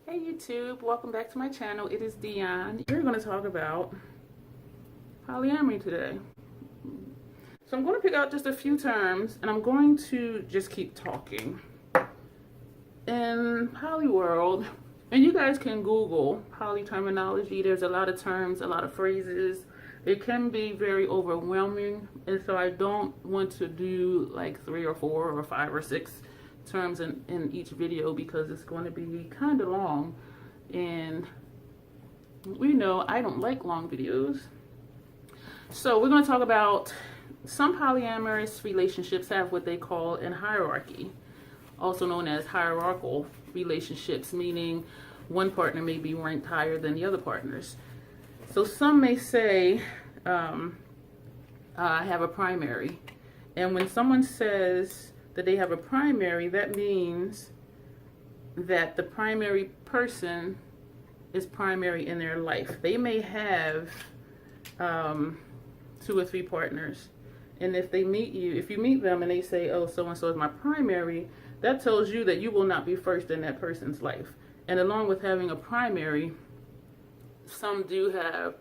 Hey YouTube, welcome back to my channel. It is Dion. We're going to talk about polyamory today. So I'm going to pick out just a few terms and I'm going to just keep talking. In poly world, and you guys can Google poly terminology, there's a lot of terms, a lot of phrases. It can be very overwhelming, and so I don't want to do like 3 or 4 or 5 or 6 terms in each video because it's going to be kind of long, and we know I don't like long videos. So we're going to talk about some polyamorous relationships have what they call a hierarchy, also known as hierarchical relationships, meaning one partner may be ranked higher than the other partners. So some may say, I have a primary, and when someone says that they have a primary, that means that the primary person is primary in their life. They may have 2 or 3 partners, and if you meet them and they say, oh, so-and-so is my primary, that tells you that you will not be first in that person's life. And along with having a primary, some do have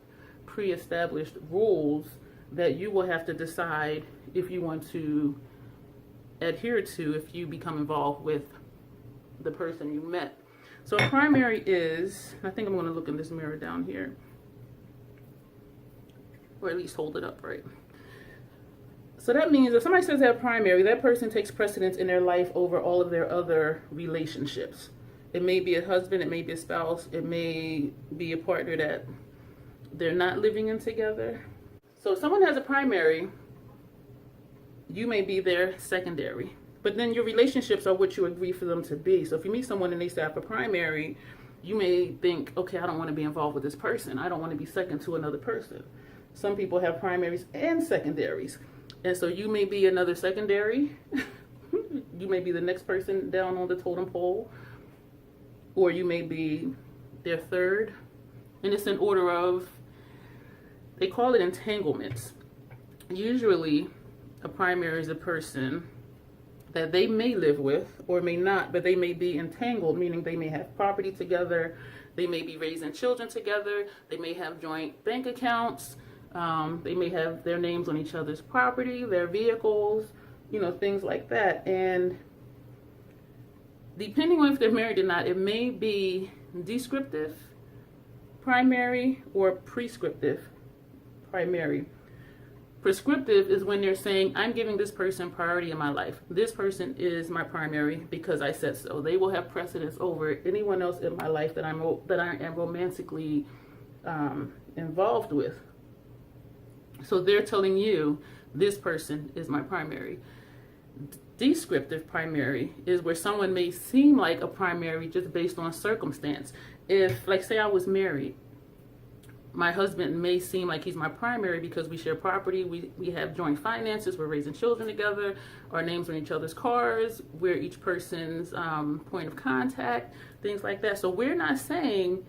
pre-established rules that you will have to decide if you want to adhere to if you become involved with the person you met. So a primary is, I think I'm going to look in this mirror down here, or at least hold it up right. So that means if somebody says they're a primary, that person takes precedence in their life over all of their other relationships. It may be a husband, it may be a spouse, it may be a partner that they're not living in together. So if someone has a primary, you may be their secondary. But then your relationships are what you agree for them to be. So if you meet someone and they say I have a primary, you may think, okay, I don't want to be involved with this person. I don't want to be second to another person. Some people have primaries and secondaries. And so you may be another secondary. You may be the next person down on the totem pole. Or you may be their third. And it's in order of, they call it entanglements. Usually, a primary is a person that they may live with or may not, but they may be entangled, meaning they may have property together, they may be raising children together, they may have joint bank accounts, they may have their names on each other's property, their vehicles, things like that. And depending on if they're married or not, it may be descriptive primary or prescriptive primary. Prescriptive is when they're saying, I'm giving this person priority in my life. This person is my primary because I said so. They will have precedence over anyone else in my life that I am romantically involved with. So they're telling you, this person is my primary. Descriptive primary is where someone may seem like a primary just based on circumstance. If, like, say I was married, my husband may seem like he's my primary because we share property, we have joint finances, we're raising children together, our names on each other's cars, we're each person's point of contact, things like that. So we're not saying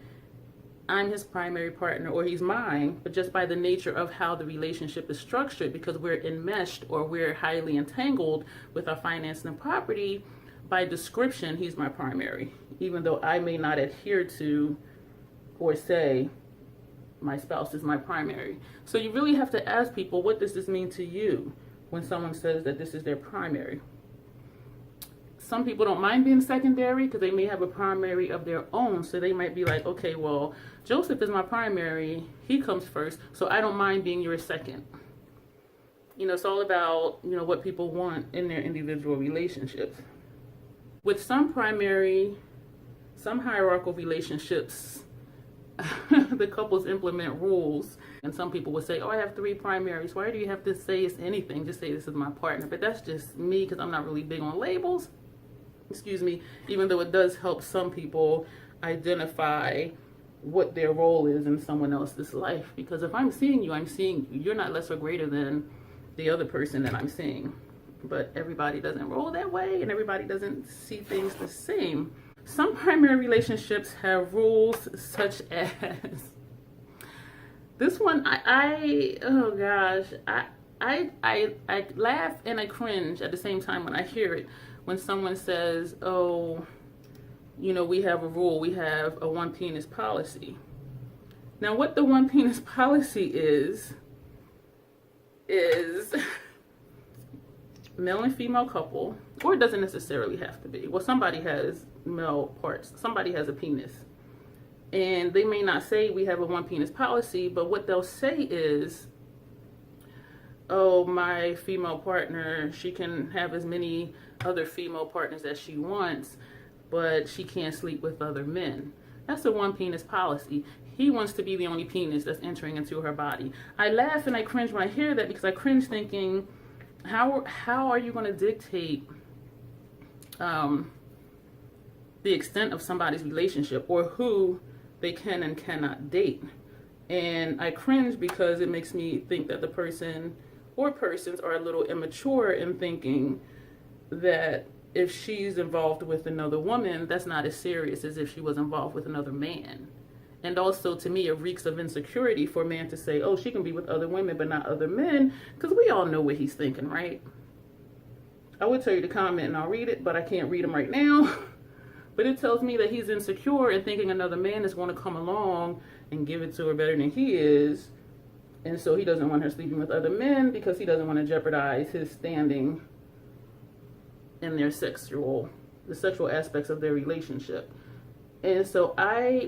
I'm his primary partner or he's mine, but just by the nature of how the relationship is structured, because we're enmeshed or we're highly entangled with our finance and property, by description, he's my primary, even though I may not adhere to or say my spouse is my primary. So you really have to ask people, what does this mean to you when someone says that this is their primary? Some people don't mind being secondary because they may have a primary of their own. So they might be like, okay, well, Joseph is my primary. He comes first. So I don't mind being your second. It's all about, what people want in their individual relationships. With some hierarchical relationships, the couples implement rules, and some people will say, oh, I have 3 primaries. Why do you have to say it's anything? Just say this is my partner. But that's just me because I'm not really big on labels. Excuse me. Even though it does help some people identify what their role is in someone else's life. Because if I'm seeing you, I'm seeing you. You're not less or greater than the other person that I'm seeing. But everybody doesn't roll that way, and everybody doesn't see things the same. Some primary relationships have rules such as this one. Oh gosh, I laugh and I cringe at the same time when I hear it. When someone says, "Oh, we have a rule, we have a one penis policy. Now, what the one penis policy is male and female couple, or it doesn't necessarily have to be. Well, somebody has male parts, somebody has a penis. And they may not say we have a one penis policy, but what they'll say is, oh, my female partner, she can have as many other female partners as she wants, but she can't sleep with other men. That's a one penis policy. He wants to be the only penis that's entering into her body. I laugh and I cringe when I hear that, because I cringe thinking, how are you going to dictate the extent of somebody's relationship, or who they can and cannot date? And I cringe because it makes me think that the person or persons are a little immature in thinking that if she's involved with another woman, that's not as serious as if she was involved with another man. And also, to me, it reeks of insecurity for a man to say, oh, she can be with other women but not other men, because we all know what he's thinking, right? I would tell you to comment and I'll read it, but I can't read them right now. But it tells me that he's insecure and thinking another man is going to come along and give it to her better than he is. And so he doesn't want her sleeping with other men because he doesn't want to jeopardize his standing in their the sexual aspects of their relationship. And so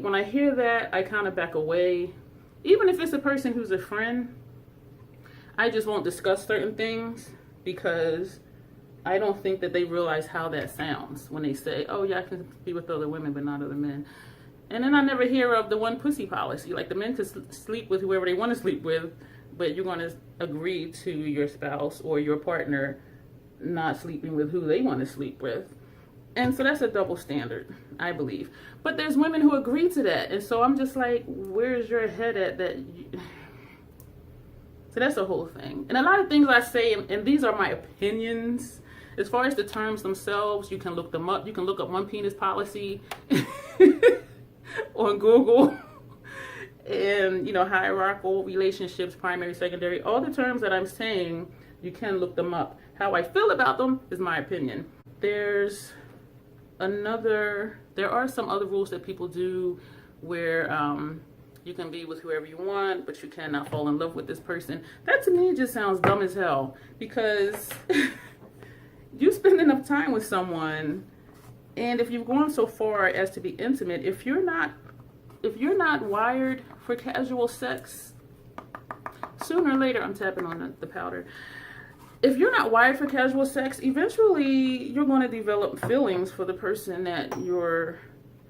when I hear that, I kind of back away. Even if it's a person who's a friend, I just won't discuss certain things, because I don't think that they realize how that sounds when they say, oh yeah, I can be with other women but not other men. And then I never hear of the one pussy policy. Like, the men can sleep with whoever they want to sleep with, but you're going to agree to your spouse or your partner not sleeping with who they want to sleep with. And so that's a double standard, I believe. But there's women who agree to that. And so I'm just like, where's your head at that? So that's the whole thing. And a lot of things I say, and these are my opinions. As far as the terms themselves, you can look them up. You can look up one penis policy on Google. And, hierarchical relationships, primary, secondary, all the terms that I'm saying, you can look them up. How I feel about them is my opinion. There are some other rules that people do where you can be with whoever you want, but you cannot fall in love with this person. That to me just sounds dumb as hell, because you spend enough time with someone, and if you've gone so far as to be intimate, if you're not wired for casual sex, sooner or later, I'm tapping on the powder. If you're not wired for casual sex, eventually you're going to develop feelings for the person that you're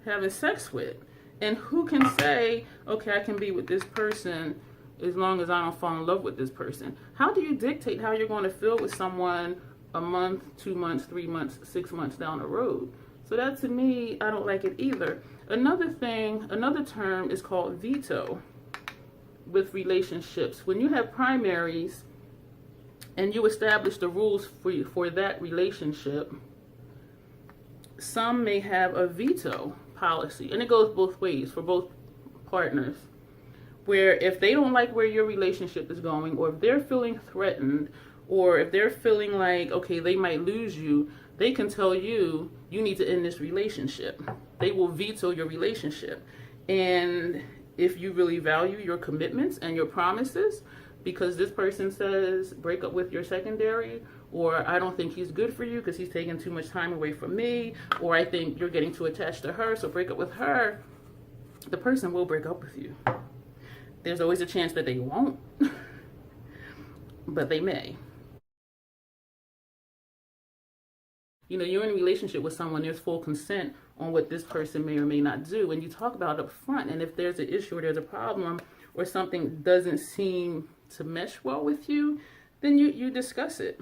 having sex with. And who can say, okay, I can be with this person as long as I don't fall in love with this person? How do you dictate how you're going to feel with someone a month, 2 months, 3 months, 6 months down the road? So that, to me, I don't like it either. Another term is called veto with relationships. When you have primaries and you establish the rules for that relationship, some may have a veto policy, and it goes both ways for both partners, where if they don't like where your relationship is going, or if they're feeling threatened, or if they're feeling like, okay, they might lose you, they can tell you, you need to end this relationship. They will veto your relationship. And if you really value your commitments and your promises, because this person says break up with your secondary, or I don't think he's good for you because he's taking too much time away from me, or I think you're getting too attached to her, so break up with her, the person will break up with you. There's always a chance that they won't, but they may. You're in a relationship with someone, there's full consent on what this person may or may not do, and you talk about it up front. And if there's an issue or there's a problem or something doesn't seem to mesh well with you, then you discuss it.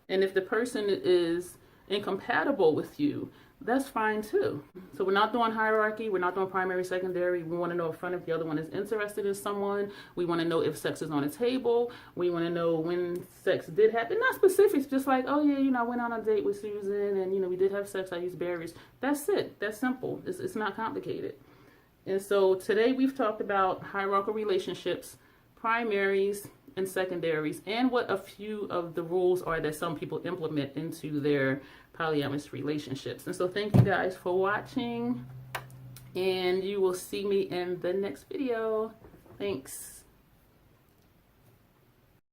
And if the person is incompatible with you, that's fine too. So we're not doing hierarchy, we're not doing primary, secondary. We want to know up front if the other one is interested in someone. We want to know if sex is on the table. We want to know when sex did happen. Not specifics, just like, oh yeah, I went on a date with Susan and we did have sex, I used berries. That's it. That's simple. It's not complicated. And so today we've talked about hierarchical relationships, primaries, and secondaries, and what a few of the rules are that some people implement into their polyamorous relationships. And so thank you guys for watching, and you will see me in the next video. Thanks.